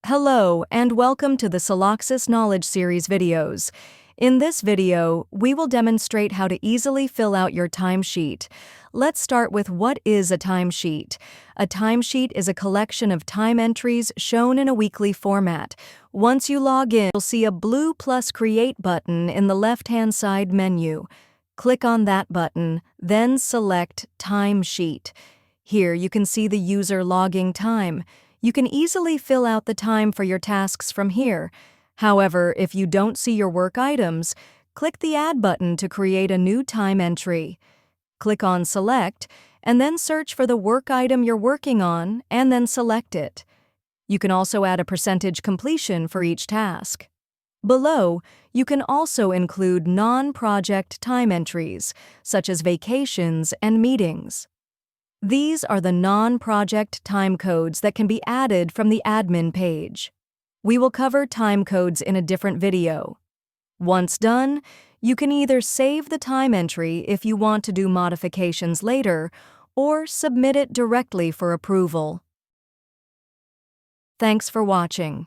Hello, and welcome to the Celoxis Knowledge Series videos. In this video, we will demonstrate how to easily fill out your timesheet. Let's start with what is a timesheet. A timesheet is a collection of time entries shown in a weekly format. Once you log in, you'll see a blue plus Create button in the left-hand side menu. Click on that button, then select Timesheet. Here you can see the user logging time. You can easily fill out the time for your tasks from here. However, if you don't see your work items, click the Add button to create a new time entry. Click on Select, and then search for the work item you're working on, and then select it. You can also add a percentage completion for each task. Below, you can also include non-project time entries, such as vacations and meetings. These are the non-project time codes that can be added from the admin page. We will cover time codes in a different video. Once done, you can either save the time entry if you want to do modifications later, or submit it directly for approval. Thanks for watching.